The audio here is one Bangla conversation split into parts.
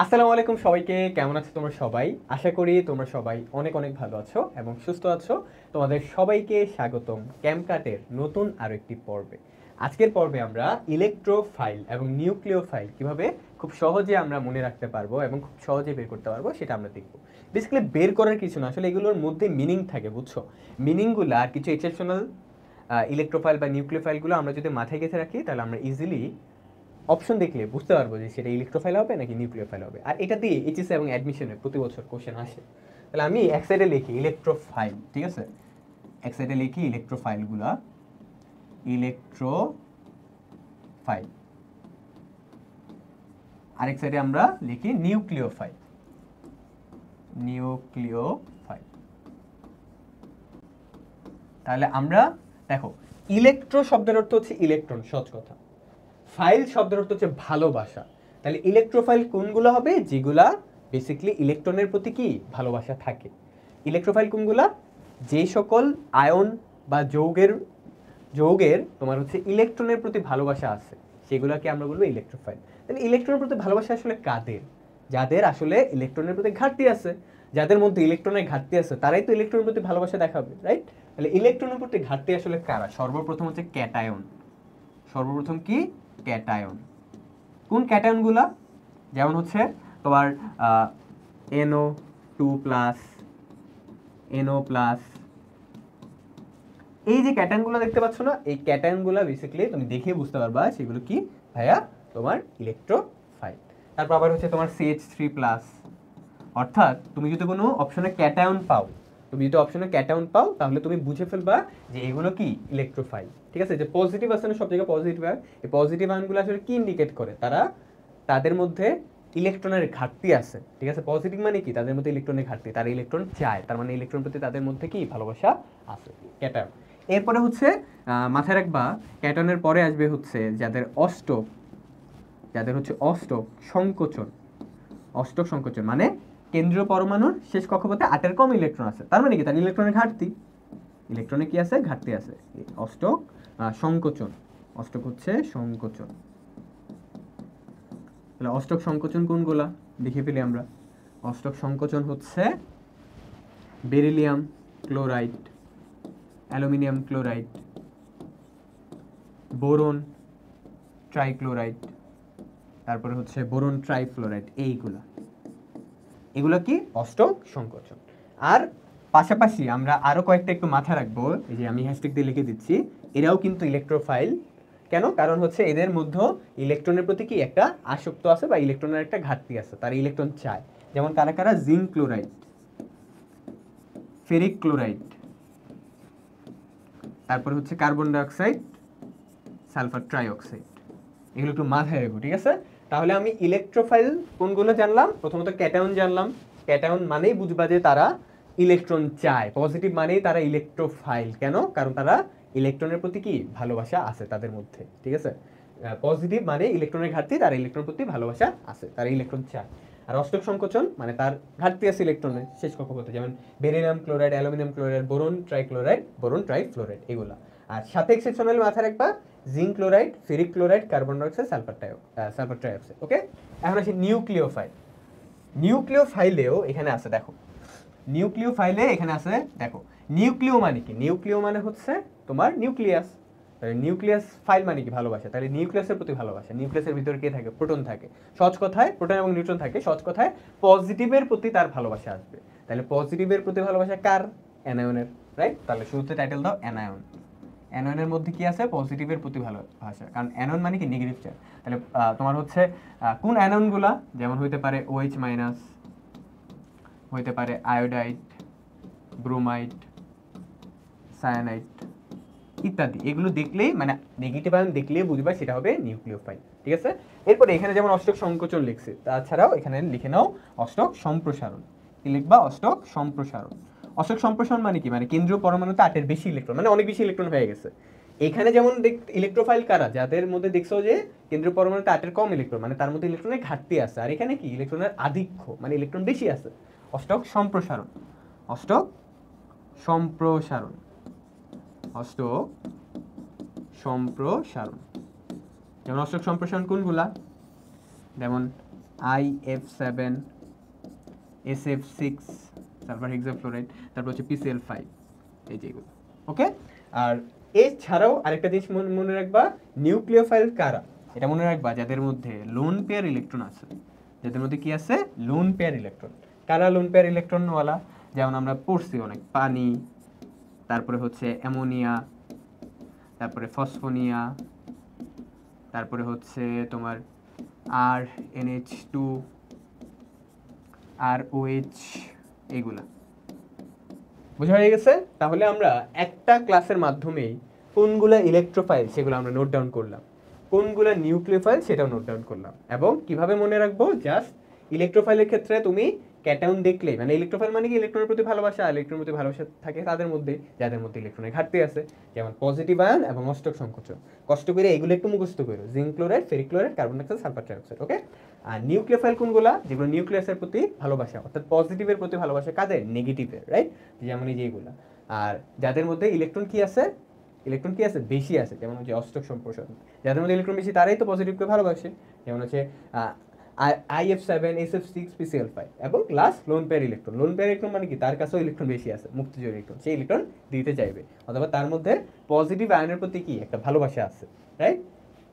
আসসালামু আলাইকুম সবাইকে, কেমন আছো তোমরা সবাই? আশা করি তোমরা সবাই অনেক অনেক ভালো আছো এবং সুস্থ আছো। তোমাদের সবাইকে স্বাগতম ক্যামকাটের নতুন আরো একটি পর্বে। আজকের পর্বে আমরা ইলেকট্রোফাইল এবং নিউক্লিওফাইল কিভাবে খুব সহজে আমরা মনে রাখতে পারবো এবং খুব সহজে বের করতে পারবো সেটা আমরা দেখব। বেসিক্যালি বের করার কিছু না, আসলে এগুলোর মধ্যে মিনিং থাকে, বুঝছো? মিনিংগুলো আর কিছু এক্সেপশনাল ইলেকট্রোফাইল বা নিউক্লিওফাইলগুলো আমরা যদি মাথায় গেঁথে রাখি তাহলে আমরা ইজিলি অপশন দেখলে বুঝতে পারবো যে সেটা ইলেকট্রোফাইল হবে নাকি নিউক্লিওফাইল হবে। আর এটা দিয়ে এইচএসসি এবং অ্যাডমিশনে প্রতি বছর কোশ্চেন আসে। তাহলে আমি এক সাইডে লিখি ইলেকট্রোফাইল, ঠিক আছে? এক সাইডে লিখি ইলেকট্রোফাইলগুলা, ইলেকট্রোফাইল। আরেক সাইডে আমরা লিখি নিউক্লিওফাইল, নিউক্লিওফাইল। তাহলে আমরা দেখো, ইলেকট্রো শব্দের অর্থ হচ্ছে ইলেকট্রন, সহজ কথা। ফাইল শব্দের অর্থ হচ্ছে ভালোবাসা। তাহলে ইলেকট্রোফাইল কোনগুলো হবে? যেগুলা বেসিক্যালি ইলেকট্রনের প্রতি কি ভালোবাসা থাকে। ইলেকট্রোফাইল কোনগুলা? যে সকল আয়ন বা যৌগের তোমার হচ্ছে ইলেকট্রনের প্রতি ভালোবাসা আছে সেগুলোকে আমরা বলবো ইলেকট্রোফাইল। তাহলে ইলেকট্রনের প্রতি ভালোবাসা আসলে কাদের? যাদের আসলে ইলেকট্রনের প্রতি ঘাটতি আছে, যাদের মধ্যে ইলেকট্রনের ঘাটতি আছে তারাই তো ইলেকট্রনের প্রতি ভালোবাসা দেখাবে, রাইট? তাহলে ইলেকট্রনের প্রতি ঘাটতি আসলে কারা? সর্বপ্রথম হচ্ছে ক্যাটায়ন। সর্বপ্রথম কি? ক্যাটায়ন। কোন ক্যাটায়নগুলা? যেমন হচ্ছে তোমার NO2+, NO+। এই যে ক্যাটায়নগুলো দেখতে পাচ্ছ না, এই ক্যাটায়নগুলো বেসিক্যালি তুমি দেখে বুঝতে পারবা সেগুলো কি ভাইয়া তোমার ইলেকট্রোফাইল। তারপর আবার হচ্ছে তোমার CH3+। অর্থাৎ তুমি যদি কোনো অপশনে ক্যাটায়ন পাও, তাহলে তুমি বুঝে ফেলবা যে এগুলো কি ইলেকট্রোফাইল, ঠিক আছে? যে পজিটিভ আছে না, সব জায়গায় পজিটিভ আয়ন, এই পজিটিভ আয়নগুলো আসলে কি ইন্ডিকেট করে? তাদের মধ্যে ইলেকট্রনের ঘাটতি আছে, ঠিক আছে? পজিটিভ মানে কি? তাদের মধ্যে ইলেকট্রনের ঘাটতি, তারা ইলেকট্রন চায়, তার মানে ইলেকট্রন প্রতি তাদের মধ্যে কি ভালোবাসা আছে, ক্যাটায়ন। এরপরে হচ্ছে মাথায় রাখবা, ক্যাটায়নের পরে আসবে হচ্ছে যাদের হচ্ছে অষ্টক সংকোচন। অষ্টক সংকোচন মানে কেন্দ্রীয় পরমাণুর শেষ কক্ষপথে 8-এর কম ইলেকট্রন আছে, তার মানে কি? তার ইলেকট্রনের ঘাটতি, ইলেকট্রনে কি আছে? ঘাটতি আছে। অষ্টক সংকোচন, অষ্টক হচ্ছে সংকোচন। তাহলে অষ্টক সংকোচন কোনগুলা দেখে ফেলি আমরা। অষ্টক সংকোচন হচ্ছে beryllium chloride, aluminium chloride, boron trichloride, তারপরে হচ্ছে বোরন ট্রাইফ্লোরাইড। এগুলো কি? অষ্টক সংকোচন। আর পাশাপাশি আমরা আরো কয়েকটা একটু মাথা রাখবো, এই যে আমি হ্যাশট্যাগ দিয়ে লিখে দিচ্ছি, এরাও কিন্তু ইলেকট্রোফাইল। কেন? কারণ হচ্ছে এদের মধ্যে ইলেকট্রনের প্রতি কি একটা আসক্ত আছে বা ইলেকট্রনের একটা ঘাটতি আছে, তারা ইলেকট্রন চায়। যেমন কারা কারা? জিঙ্ক ক্লোরাইড, ফেরিক ক্লোরাইড, তারপর হচ্ছে কার্বন ডাইঅক্সাইড, সালফার ট্রাইঅক্সাইড। এগুলো একটু মাথায় রাখবো, ঠিক আছে? তাহলে আমি ইলেকট্রোফাইল কোনগুলো জানলাম? প্রথমত ক্যাটায়ন জানলাম। ক্যাটায়ন মানেই বুঝবা যে তারা ইলেকট্রন চায়। পজিটিভ মানেই তারা ইলেকট্রোফাইল। কেন? কারণ তারা ইলেকট্রনের প্রতি কি ভালোবাসা আছে তাদের মধ্যে, ঠিক আছে? পজিটিভ মানে ইলেকট্রনের ঘাটতি, তার ইলেকট্রন প্রতি ভালোবাসা আছে, তারা ইলেকট্রন চায়। আর অষ্টক সংকোচন মানে তার ঘাটতি আছে ইলেকট্রনের শেষ কক্ষপথে, যেমন beryllium chloride, aluminium chloride, boron trichloride, boron trifluoride, এগুলা। আর সাথে এক্সেপশনাল মাথায় রাখবা zinc chloride, ferric chloride, carbon dioxide, sulphur trioxide. Okay, এখন আসি নিউক্লিওফাইল। নিউক্লিওফাইলেও এখানে আছে, দেখো নিউক্লিওফাইলে এখানে আছে, দেখো নিউক্লিও মানে কি? নিউক্লিও মানে হচ্ছে তোমার নিউক্লিয়াস। নিউক্লিয়াস ফাইল মানে কি? ভালোবাসা। তাহলে নিউক্লিয়াসের প্রতি ভালোবাসা। নিউক্লিয়াসের ভিতরে কে থাকে? প্রোটন থাকে। সহজ কথায় প্রোটন এবং নিউট্রন থাকে। সহজ কথায় পজিটিভের প্রতি তার ভালোবাসা আসবে। তাহলে পজিটিভের প্রতি ভালোবাসা কার? অ্যানায়নের, রাইট? তাহলে শুরুতে টাইটেল দাও অ্যানায়ন। অ্যানোনের মধ্যে কি আছে? পজিটিভের প্রতি ভালোবাসা, কারণ অ্যানোন মানে কি? Negative charge. তাহলে তোমার হচ্ছে কোন অ্যানোনগুলা? যেমন হইতে পারে OH-, হইতে পারে আয়োডাইড, ব্রোমাইড, সায়ানাইড ইত্যাদি। এগুলো দেখলেই মানে নেগেটিভ আয়ন দেখলেই বুঝবা সেটা হবে নিউক্লিওফাইল, ঠিক আছে? এরপরে এখানে যেমন অষ্টক সংকোচন লিখছে, তাছাড়াও এখানে লিখে নাও অষ্টক সম্প্রসারণ। কি লিখবা? অষ্টক সম্প্রসারণ। অষ্টক সম্প্রসারণ মানে কি? মানে কেন্দ্রীয় পরমাণুতে 8-এর বেশি ইলেকট্রন, মানে অনেক বেশি ইলেকট্রন হয়ে গেছে। এখানে যেমন ইলেকট্রোফাইল কারা? যাদের মধ্যে দেখছো যে কেন্দ্রীয় পরমাণুতে 8-এর কম ইলেকট্রন, মানে তার মধ্যে ইলেকট্রনের ঘাটতি আছে। আর এখানে কি? ইলেকট্রনের আধিক্য, মানে ইলেকট্রন বেশি আছে। অষ্টক সম্প্রসারণ, অষ্টক সম্প্রসারণ, অষ্টক সম্প্রসারণ। যেমন অষ্টক সম্প্রসারণ কোনগুলা? যেমন IF7 SF6 সালফার হেক্সাফ্লোরাইড, তারপর হচ্ছে PCl5, এই যেগুলো। ওকে, আর এছাড়াও আরেকটা জিনিস মনে রাখবা, নিউক্লিওফাইল কারা, এটা মনে রাখবা যাদের মধ্যে লোন পেয়ার ইলেকট্রন আছে, যাদের মধ্যে কি আছে লোন পেয়ার ইলেকট্রন। কারা লোন পেয়ার ইলেকট্রনওয়ালা, যেমন আমরা পড়ছি অনেক, পানি, তারপরে হচ্ছে অ্যামোনিয়া, তারপরে ফসফোনিয়া, তারপরে হচ্ছে তোমার RNH2, ROH, এইগুলা বোঝা হয়ে গেছে। তাহলে আমরা একটা ক্লাসের মাধ্যমেই কোনগুলা ইলেকট্রোফাইল সেগুলো আমরা নোট ডাউন করলাম, কোনগুলা নিউক্লিওফাইল সেটাও নোট ডাউন করলাম। এবং কিভাবে মনে রাখবো, জাস্ট ইলেকট্রোফাইলের ক্ষেত্রে তুমি ক্যাটায়ন দেখলেই, মানে ইলেকট্রোফাইল মানে কি ইলেকট্রনের প্রতি ভালোবাসা, ইলেকট্রনের প্রতি ভালোবাসা থাকে তাদের মধ্যে যাদের মধ্যে ইলেকট্রনের ঘাটতি আছে, যেমন পজিটিভ আয়ন এবং অষ্টক সংকোচন। কষ্ট করে এগুলো একটু মুখস্থ করো, zinc chloride, ferric chloride, carbon dioxide, sulphur trioxide. Okay, আর নিউক্লিওফাইল কোনগুলা, যেগুলো নিউক্লিয়াসের প্রতি ভালোবাসা, অর্থাৎ পজিটিভের প্রতি ভালোবাসা, কাদের, নেগেটিভের, রাইট, যেমন এই যেগুলা। আর যাদের মধ্যে ইলেকট্রন কি আছে, ইলেকট্রন কি আছে বেশি আছে, যেমন হচ্ছে অষ্টক সম্প্রসারণ, যাদের মধ্যে ইলেকট্রন বেশি তারাই তো পজিটিভকে ভালোবাসে, যেমন হচ্ছে IF7 SF6 PCl5। এবং last lone pair electron, lone pair electron মানে কি, তার কাছেও ইলেকট্রন বেশি আছে, মুক্তজোড় ইলেকট্রন, সেই ইলেকট্রন দিতে চাইবে, অথবা তার মধ্যে পজিটিভ আয়নের প্রতি কি একটা ভালোবাসা আছে, রাইট,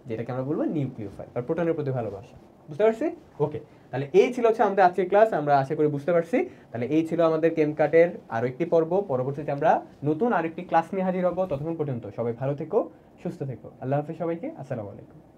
যেটাকে আমরা বলবো নিউক্লিওফাইল, আর প্রোটনের প্রতি ভালোবাসা। বুঝতে পারছি? ওকে, তাহলে এই ছিল হচ্ছে আমাদের আজকের ক্লাস, আমরা আশা করি বুঝতে পারছি। তাহলে এই ছিল আমাদের কেমকাটের আরো একটি পর্ব। পরবর্তীতে আমরা নতুন আরেকটি ক্লাস নিয়ে হাজির হব। ততক্ষণ পর্যন্ত সবাই ভালো থেকো, সুস্থ থেকো। আল্লাহ হাফেজ সবাইকে। আসসালামু আলাইকুম।